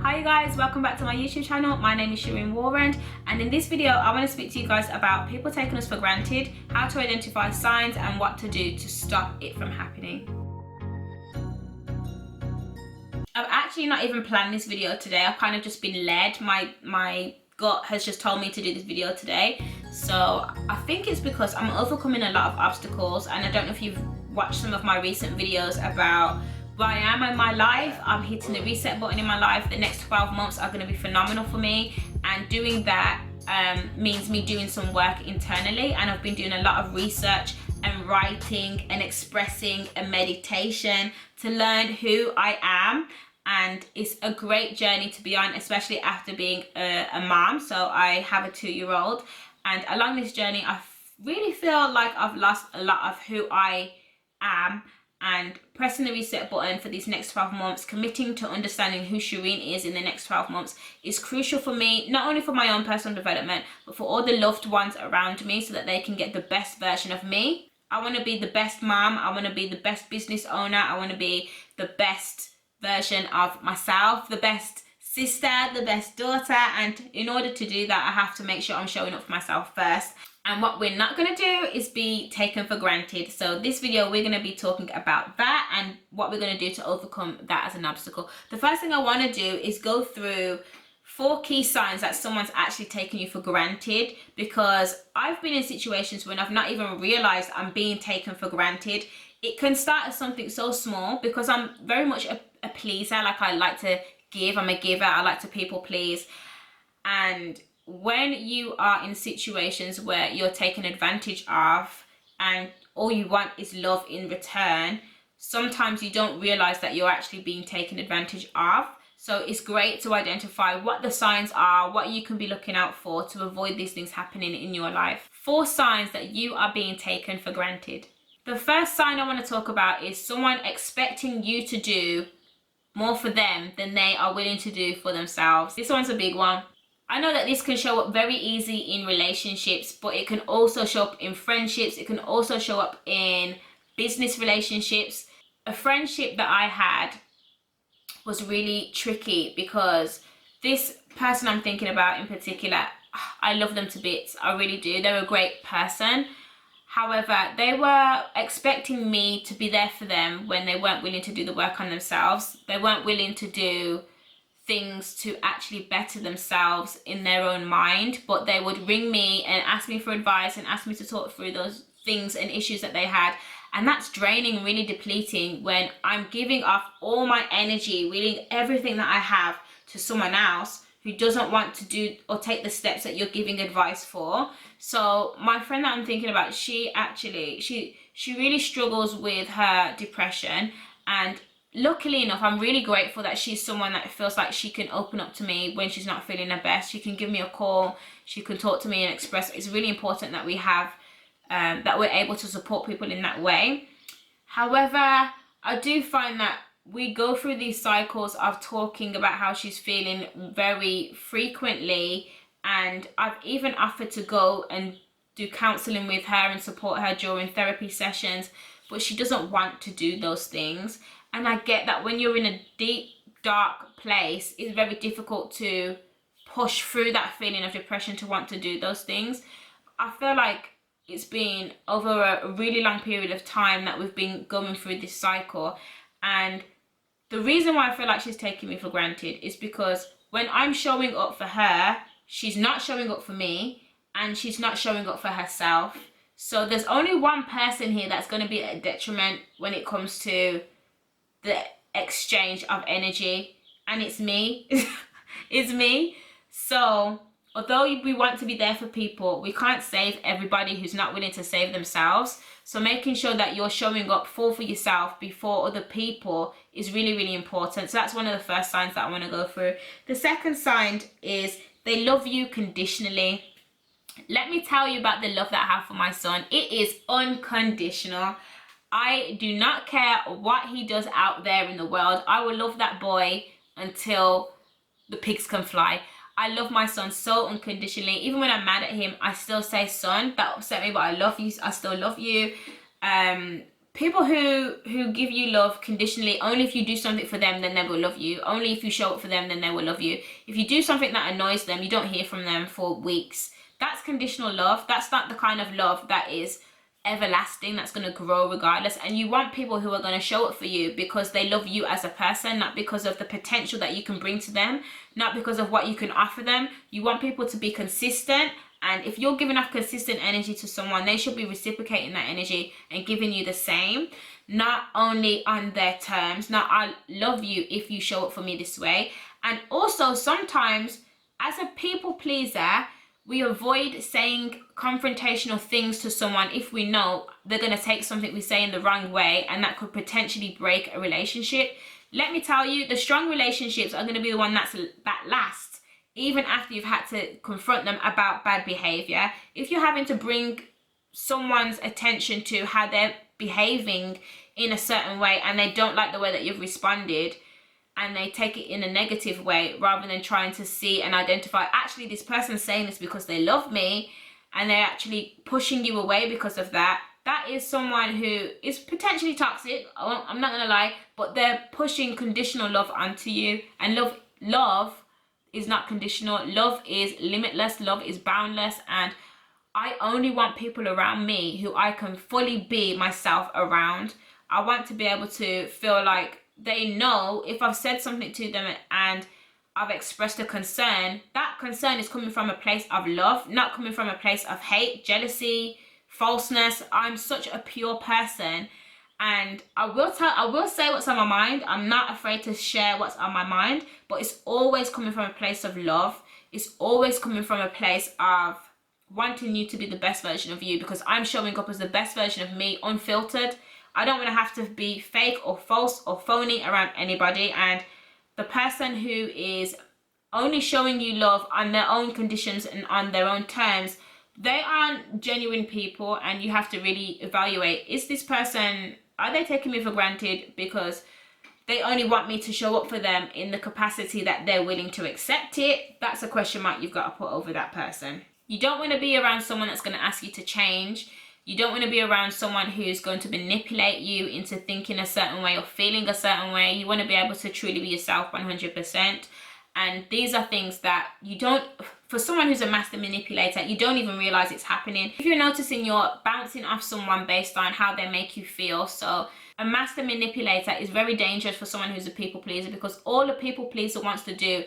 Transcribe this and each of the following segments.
Hi you guys, welcome back to my YouTube channel. My name is Shireen Warren, and in this video I want to speak to you guys about people taking us for granted, how to identify signs and what to do to stop it from happening. I've actually not even planned this video today. I've kind of just been led. My gut has just told me to do this video today. So I think it's because I'm overcoming a lot of obstacles, and I don't know if you've watched some of my recent videos about where I am in my life. I'm hitting the reset button in my life. The next 12 months are going to be phenomenal for me, and doing that means me doing some work internally, and I've been doing a lot of research and writing and expressing and meditation to learn who I am. And it's a great journey to be on, especially after being a mom. So I have a 2-year-old, and along this journey I really feel like I've lost a lot of who I am. And pressing the reset button for these next 12 months, committing to understanding who Shireen is in the next 12 months is crucial for me, not only for my own personal development, but for all the loved ones around me, so that they can get the best version of me. I want to be the best mom. I want to be the best business owner. I want to be the best version of myself, the best sister, the best daughter. And in order to do that, I have to make sure I'm showing up for myself first. And what we're not going to do is be taken for granted. So this video, we're going to be talking about that and what we're going to do to overcome that as an obstacle. The first thing I want to do is go through 4 key signs that someone's actually taking you for granted, because I've been in situations when I've not even realized I'm being taken for granted. It can start as something so small, because I'm very much a pleaser. Like, I like to give. I'm a giver. I like to people please. And when you are in situations where you're taken advantage of and all you want is love in return, sometimes you don't realize that you're actually being taken advantage of. So it's great to identify what the signs are, what you can be looking out for to avoid these things happening in your life. 4 signs that you are being taken for granted. The first sign I want to talk about is someone expecting you to do more for them than they are willing to do for themselves. This one's a big one. I know that this can show up very easy in relationships, but it can also show up in friendships. It can also show up in business relationships. A friendship that I had was really tricky, because this person I'm thinking about in particular, I love them to bits. I really do. They're a great person. However, they were expecting me to be there for them when they weren't willing to do the work on themselves. They weren't willing to do things to actually better themselves in their own mind, but they would ring me and ask me for advice and ask me to talk through those things and issues that they had. And that's draining, really depleting, when I'm giving off all my energy, really everything that I have to someone else who doesn't want to do or take the steps that you're giving advice for. So my friend that I'm thinking about, she really struggles with her depression, and luckily enough, I'm really grateful that she's someone that feels like she can open up to me when she's not feeling her best. She can give me a call, she can talk to me and express. It's really important that we have that we're able to support people in that way. However, I do find that we go through these cycles of talking about how she's feeling very frequently, and I've even offered to go and do counseling with her and support her during therapy sessions, but she doesn't want to do those things. And I get that when you're in a deep, dark place, it's very difficult to push through that feeling of depression to want to do those things. I feel like it's been over a really long period of time that we've been going through this cycle. And the reason why I feel like she's taking me for granted is because when I'm showing up for her, she's not showing up for me, and she's not showing up for herself. So there's only one person here that's going to be at a detriment when it comes to the exchange of energy, and it's me. It's me. So although we want to be there for people, we can't save everybody who's not willing to save themselves. So making sure that you're showing up for yourself before other people is really, really important. So that's one of the first signs that I want to go through. The second sign is they love you conditionally. Let me tell you about the love that I have for my son. It is unconditional. I do not care what he does out there in the world. I will love that boy until the pigs can fly. I love my son so unconditionally. Even when I'm mad at him, I still say, son, that upset me, but I love you. I still love you. People who give you love conditionally, only if you do something for them, then they will love you. Only if you show up for them, then they will love you. If you do something that annoys them, you don't hear from them for weeks. That's conditional love. That's not the kind of love that is everlasting, that's going to grow regardless. And you want people who are going to show up for you because they love you as a person, not because of the potential that you can bring to them, not because of what you can offer them. You want people to be consistent. And if you're giving off consistent energy to someone, they should be reciprocating that energy and giving you the same, not only on their terms. Not, I love you if you show up for me this way. And also sometimes as a people pleaser, we avoid saying confrontational things to someone if we know they're going to take something we say in the wrong way, and that could potentially break a relationship. Let me tell you, the strong relationships are going to be the one that lasts even after you've had to confront them about bad behavior. If you're having to bring someone's attention to how they're behaving in a certain way and they don't like the way that you've responded, and they take it in a negative way rather than trying to see and identify, actually this person's saying this because they love me and they're actually pushing you away because of that, that is someone who is potentially toxic. I'm not gonna lie, but they're pushing conditional love onto you. And love is not conditional. Love is limitless. Love is boundless. And I only want people around me who I can fully be myself around. I want to be able to feel like they know if I've said something to them and I've expressed a concern, that concern is coming from a place of love, not coming from a place of hate, jealousy, falseness. I'm such a pure person, and I will say what's on my mind. I'm not afraid to share what's on my mind, but it's always coming from a place of love. It's always coming from a place of wanting you to be the best version of you, because I'm showing up as the best version of me, unfiltered. I don't want to have to be fake or false or phony around anybody. And the person who is only showing you love on their own conditions and on their own terms, they aren't genuine people. And you have to really evaluate, is this person, are they taking me for granted because they only want me to show up for them in the capacity that they're willing to accept it? That's a question mark you've got to put over that person. You don't want to be around someone that's going to ask you to change. You don't want to be around someone who's going to manipulate you into thinking a certain way or feeling a certain way. You want to be able to truly be yourself 100%. And these are things that you don't, for someone who's a master manipulator, you don't even realize it's happening. If you're noticing you're bouncing off someone based on how they make you feel. So a master manipulator is very dangerous for someone who's a people pleaser, because all a people pleaser wants to do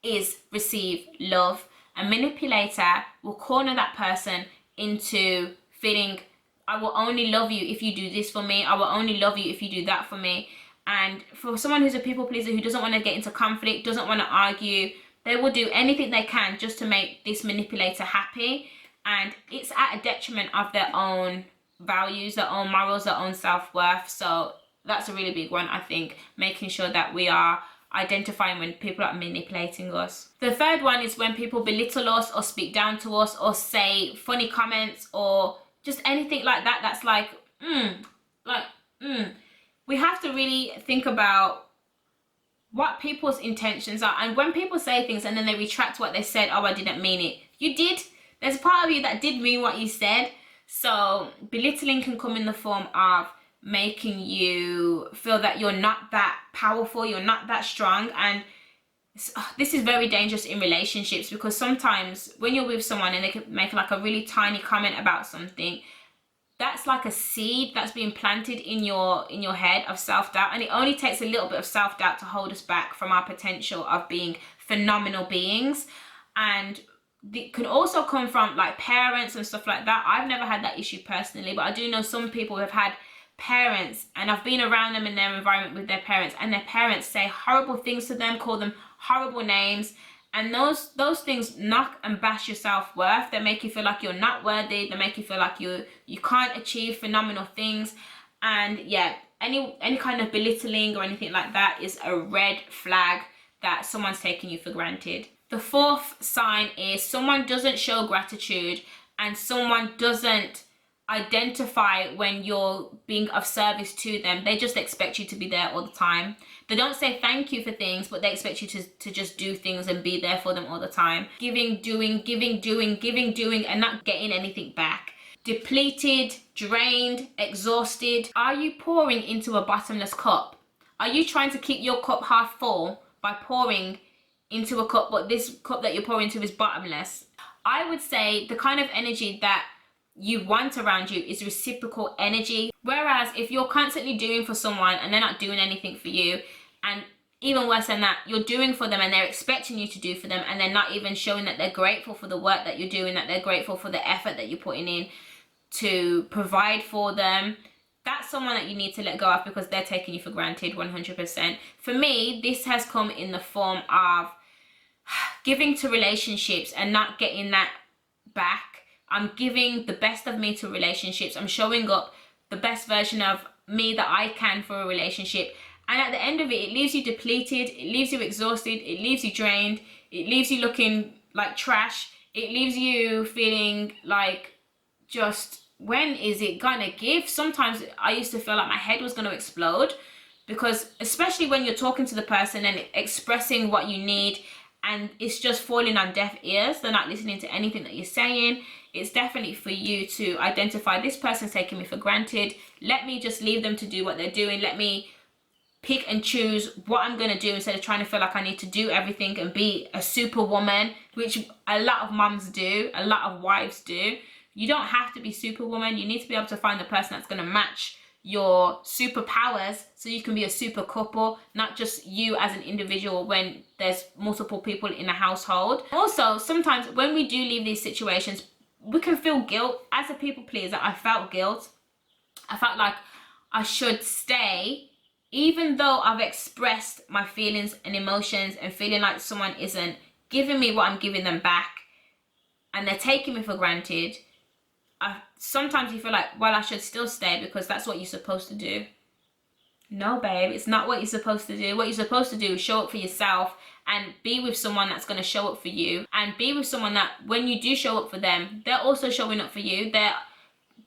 is receive love. A manipulator will corner that person into feeling, I will only love you if you do this for me. I will only love you if you do that for me. And for someone who's a people pleaser, who doesn't want to get into conflict, doesn't want to argue, they will do anything they can just to make this manipulator happy. And it's at a detriment of their own values, their own morals, their own self-worth. So that's a really big one, I think, making sure that we are identifying when people are manipulating us. The third one is when people belittle us or speak down to us or say funny comments or just anything like that. That's like, we have to really think about what people's intentions are. And when people say things and then they retract what they said, oh, I didn't mean it. You did. There's a part of you that did mean what you said. So belittling can come in the form of making you feel that you're not that powerful, you're not that strong. And this is very dangerous in relationships, because sometimes when you're with someone and they can make like a really tiny comment about something, that's like a seed that's being planted in your head of self-doubt. And it only takes a little bit of self-doubt to hold us back from our potential of being phenomenal beings. And it can also come from like parents and stuff like that. I've never had that issue personally, but I do know some people who have had parents, and I've been around them in their environment with their parents, and their parents say horrible things to them, call them horrible names, and those things knock and bash your self-worth. They make you feel like you're not worthy. They make you feel like you can't achieve phenomenal things. And yeah, any kind of belittling or anything like that is a red flag that someone's taking you for granted. The fourth sign is someone doesn't show gratitude and someone doesn't identify when you're being of service to them. They just expect you to be there all the time. They don't say thank you for things, but they expect you to just do things and be there for them all the time. Giving, doing, and not getting anything back. depleted, drained, exhausted? Are you pouring into a bottomless cup? Are you trying to keep your cup half full by pouring into a cup, but this cup that you're pouring into is bottomless? I would say the kind of energy that you want around you is reciprocal energy. Whereas if you're constantly doing for someone and they're not doing anything for you, and even worse than that, you're doing for them and they're expecting you to do for them, and they're not even showing that they're grateful for the work that you're doing, that they're grateful for the effort that you're putting in to provide for them, that's someone that you need to let go of, because they're taking you for granted 100%. For me, this has come in the form of giving to relationships and not getting that back. I'm giving the best of me to relationships. I'm showing up the best version of me that I can for a relationship. And at the end of it, it leaves you depleted, it leaves you exhausted, it leaves you drained, it leaves you looking like trash, it leaves you feeling like, just, when is it gonna give? Sometimes I used to feel like my head was gonna explode, because especially when you're talking to the person and expressing what you need, and it's just falling on deaf ears, they're not listening to anything that you're saying. It's definitely for you to identify, this person's taking me for granted. Let me just leave them to do what they're doing. Let me pick and choose what I'm going to do, instead of trying to feel like I need to do everything and be a superwoman, which a lot of moms do, a lot of wives do. You don't have to be superwoman. You need to be able to find the person that's going to match your superpowers, so you can be a super couple, not just you as an individual when there's multiple people in a household. Also, sometimes when we do leave these situations, we can feel guilt. As a people pleaser, I felt guilt. I felt like I should stay, even though I've expressed my feelings and emotions and feeling like someone isn't giving me what I'm giving them back and they're taking me for granted. Sometimes you feel like, well, I should still stay because that's what you're supposed to do. No, babe, it's not what you're supposed to do. What you're supposed to do is show up for yourself and be with someone that's going to show up for you, and be with someone that when you do show up for them, they're also showing up for you. They're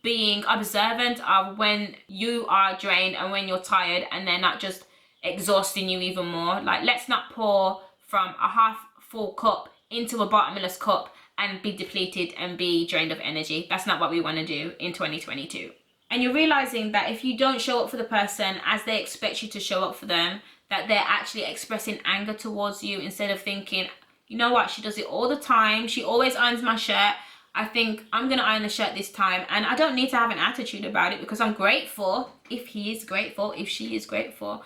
being observant of when you are drained and when you're tired, and they're not just exhausting you even more. Like, let's not pour from a half full cup into a bottomless cup and be depleted and be drained of energy. That's not what we want to do in 2022. And you're realizing that if you don't show up for the person as they expect you to show up for them, that they're actually expressing anger towards you, instead of thinking, you know what, she does it all the time, she always irons my shirt, I think I'm gonna iron the shirt this time, and I don't need to have an attitude about it, because I'm grateful if he is grateful, if she is grateful.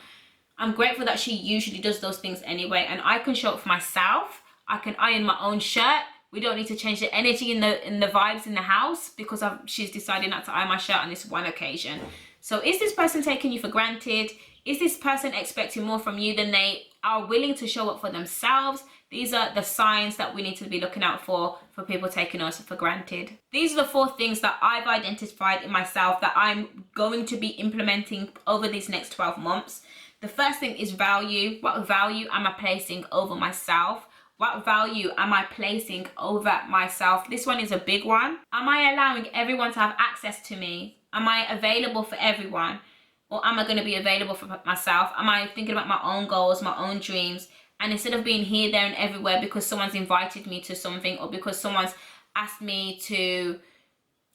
I'm grateful that she usually does those things anyway, and I can show up for myself. I can iron my own shirt. We don't need to change the energy in the vibes in the house because she's decided not to iron my shirt on this one occasion. So is this person taking you for granted? Is this person expecting more from you than they are willing to show up for themselves? These are the signs that we need to be looking out for people taking us for granted. These are the 4 things that I've identified in myself that I'm going to be implementing over these next 12 months. The first thing is value. What value am I placing over myself? What value am I placing over myself? This one is a big one. Am I allowing everyone to have access to me? Am I available for everyone? Or am I going to be available for myself? Am I thinking about my own goals, my own dreams? And instead of being here, there, and everywhere because someone's invited me to something, or because someone's asked me to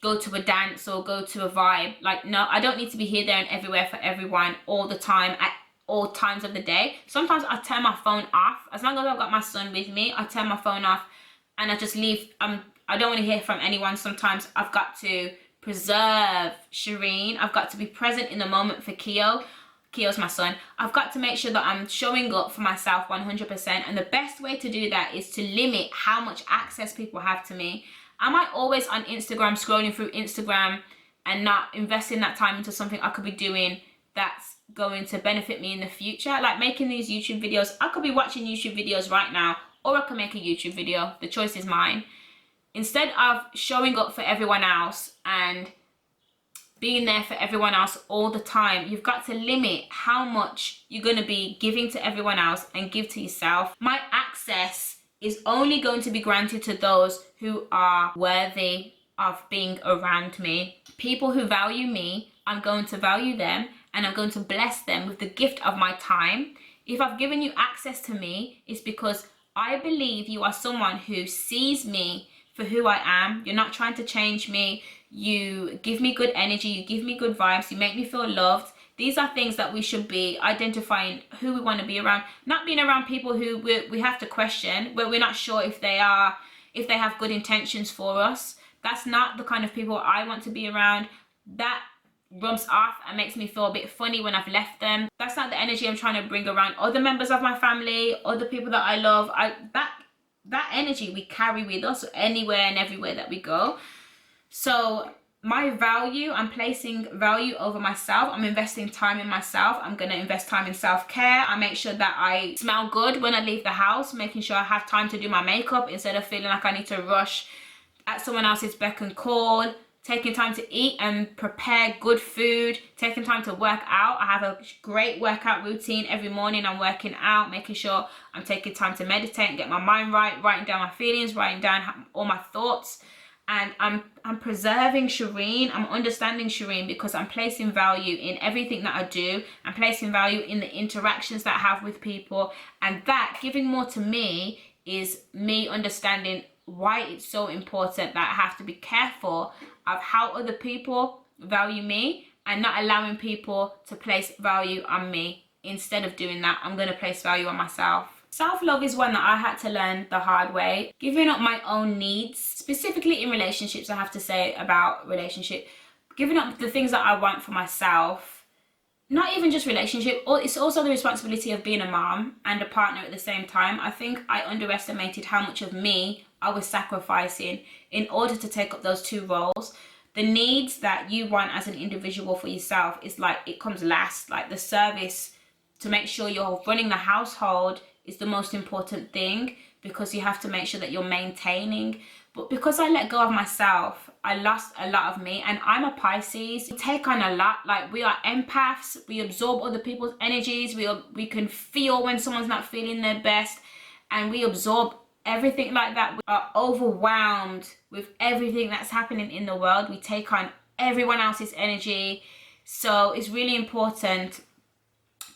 go to a dance or go to a vibe. Like, no, I don't need to be here, there, and everywhere for everyone all the time, at all times of the day. Sometimes I turn my phone off. As long as I've got my son with me, I turn my phone off and I just leave. I don't want to hear from anyone. Sometimes I've got to preserve Shireen. I've got to be present in the moment for Keo. Keo's my son. I've got to make sure that I'm showing up for myself 100%. And the best way to do that is to limit how much access people have to me. Am I always on Instagram, scrolling through Instagram and not investing that time into something I could be doing that's going to benefit me in the future? Like making these YouTube videos. I could be watching YouTube videos right now, or I could make a YouTube video. The choice is mine. Instead of showing up for everyone else and being there for everyone else all the time, you've got to limit how much you're going to be giving to everyone else and give to yourself. My access is only going to be granted to those who are worthy of being around me. People who value me, I'm going to value them, and I'm going to bless them with the gift of my time. If I've given you access to me, it's because I believe you are someone who sees me for who I am. You're not trying to change me. you give me good energy, you give me good vibes, you make me feel loved. These are things that we should be identifying who we want to be around, not being around people who we have to question, where we're not sure if they have good intentions for us. That's not the kind of people I want to be around. That rubs off and makes me feel a bit funny when I've left them. That's not the energy I'm trying to bring around other members of my family, other people that I love. That energy we carry with us anywhere and everywhere that we go. So my value, I'm placing value over myself. I'm investing time in myself. I'm going to invest time in self-care. I make sure that I smell good when I leave the house, making sure I have time to do my makeup instead of feeling like I need to rush at someone else's beck and call. Taking time to eat and prepare good food, taking time to work out. I have a great workout routine every morning. I'm working out, making sure I'm taking time to meditate and get my mind right, writing down my feelings, writing down all my thoughts. And I'm preserving Shireen. I'm understanding Shireen because I'm placing value in everything that I do. I'm placing value in the interactions that I have with people. And that giving more to me is me understanding why it's so important that I have to be careful of how other people value me and not allowing people to place value on me. Instead of doing that, I'm going to place value on myself. Self-love is one that I had to learn the hard way. Giving up my own needs, specifically in relationships, I have to say about relationship. Giving up the things that I want for myself. Not even just relationship, it's also the responsibility of being a mom and a partner at the same time. I think I underestimated how much of me I was sacrificing in order to take up those two roles. The needs that you want as an individual for yourself is like, it comes last. Like the service to make sure you're running the household is the most important thing, because you have to make sure that you're maintaining. But because I let go of myself, I lost a lot of me. And I'm a Pisces. We take on a lot. Like, we are empaths. We absorb other people's energies. We can feel when someone's not feeling their best. And we absorb everything like that. We are overwhelmed with everything that's happening in the world. We take on everyone else's energy. So it's really important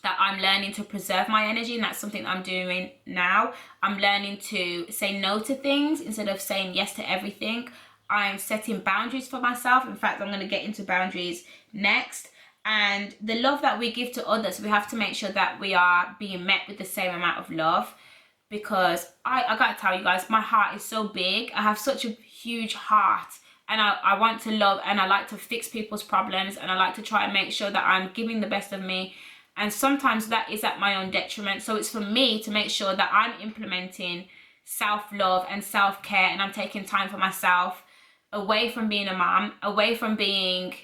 that I'm learning to preserve my energy, and that's something I'm doing now. I'm learning to say no to things instead of saying yes to everything. I'm setting boundaries for myself. In fact, I'm going to get into boundaries next. And the love that we give to others, we have to make sure that we are being met with the same amount of love. Because I gotta tell you guys, my heart is so big. I have such a huge heart, and I want to love, and I like to fix people's problems, and I like to try and make sure that I'm giving the best of me. And sometimes that is at my own detriment. So it's for me to make sure that I'm implementing self-love and self-care, and I'm taking time for myself, away from being a mom, away from being,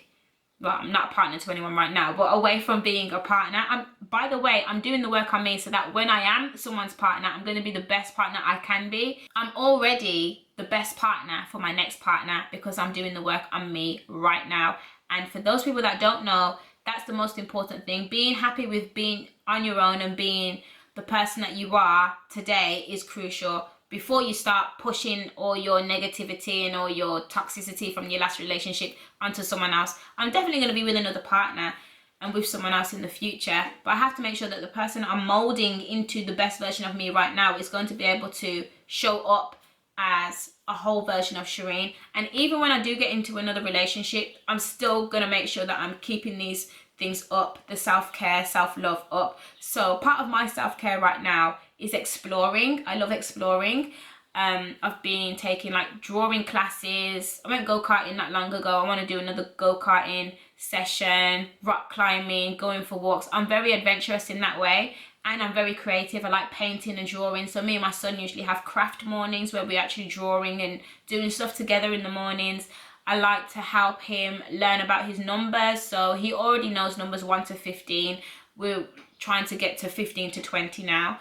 well, I'm not a partner to anyone right now, but away from being a partner. By the way, I'm doing the work on me so that when I am someone's partner, I'm going to be the best partner I can be. I'm already the best partner for my next partner because I'm doing the work on me right now. And for those people that don't know, that's the most important thing. Being happy with being on your own and being the person that you are today is crucial before you start pushing all your negativity and all your toxicity from your last relationship onto someone else. I'm definitely going to be with another partner and with someone else in the future, but I have to make sure that the person I'm molding into the best version of me right now is going to be able to show up as a whole version of Shireen. And even when I do get into another relationship, I'm still going to make sure that I'm keeping these things up, the self-care, self-love up. So part of my self-care right now is exploring. I love exploring. I've been taking like drawing classes. I went go-karting not long ago. I want to do another go-karting session, rock climbing, going for walks. I'm very adventurous in that way. And I'm very creative. I like painting and drawing. So me and my son usually have craft mornings where we're actually drawing and doing stuff together in the mornings. I like to help him learn about his numbers. So he already knows numbers 1 to 15. We're trying to get to 15 to 20 now.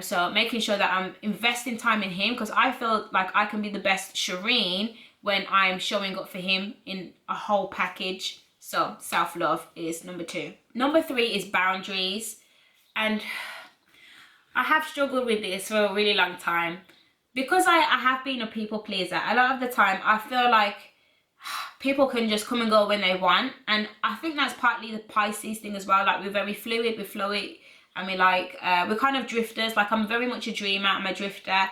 So making sure that I'm investing time in him, because I feel like I can be the best Shireen when I'm showing up for him in a whole package. So self-love is number 2. Number 3 is boundaries. And I have struggled with this for a really long time. Because I have been a people pleaser, a lot of the time I feel like people can just come and go when they want. And I think that's partly the Pisces thing as well. Like, we're very fluid, we're flowy, and we're kind of drifters. Like, I'm very much a dreamer, I'm a drifter.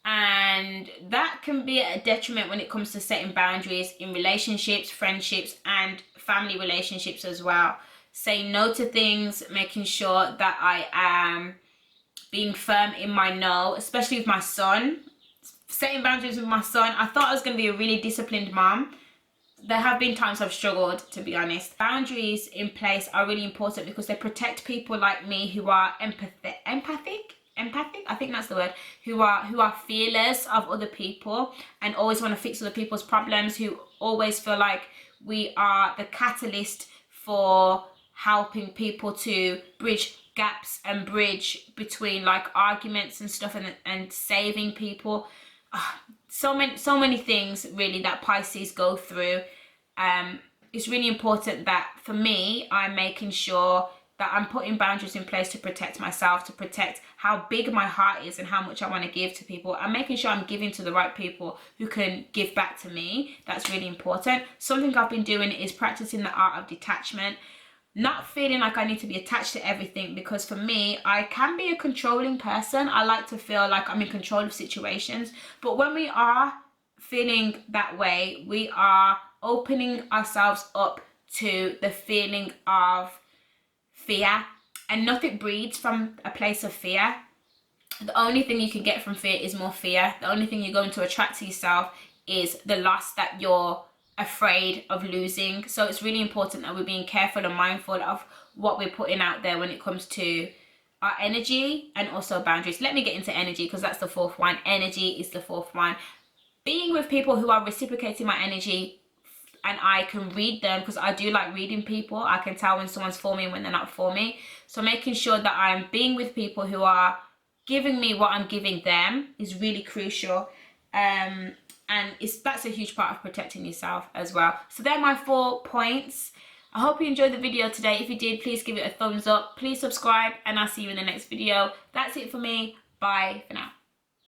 And that can be a detriment when it comes to setting boundaries in relationships, friendships, and family relationships as well. Saying no to things, making sure that I am being firm in my no, especially with my son. Setting boundaries with my son. I thought I was going to be a really disciplined mom. There have been times I've struggled, to be honest. Boundaries in place are really important because they protect people like me who are empathic, I think that's the word, who are fearless of other people and always want to fix other people's problems, who always feel like we are the catalyst for helping people to bridge gaps and bridge between like arguments and stuff, and saving people. So many things really that Pisces go through. It's really important that for me, I'm making sure that I'm putting boundaries in place to protect myself, to protect how big my heart is and how much I want to give to people. I'm making sure I'm giving to the right people who can give back to me. That's really important. Something I've been doing is practicing the art of detachment. Not feeling like I need to be attached to everything, because for me, I can be a controlling person. I like to feel like I'm in control of situations. But when we are feeling that way, we are opening ourselves up to the feeling of fear, and nothing breeds from a place of fear. The only thing you can get from fear is more fear. The only thing you're going to attract to yourself is the loss that you're afraid of losing. So it's really important that we're being careful and mindful of what we're putting out there when it comes to our energy and also boundaries. Let me get into energy because that's the fourth one. Energy is the fourth one. Being with people who are reciprocating my energy, and I can read them, because I do like reading people. I can tell when someone's for me and when they're not for me. So making sure that I'm being with people who are giving me what I'm giving them is really crucial. And that's a huge part of protecting yourself as well. So they're my 4 points. I hope you enjoyed the video today. If you did, please give it a thumbs up. Please subscribe, and I'll see you in the next video. That's it for me. Bye for now.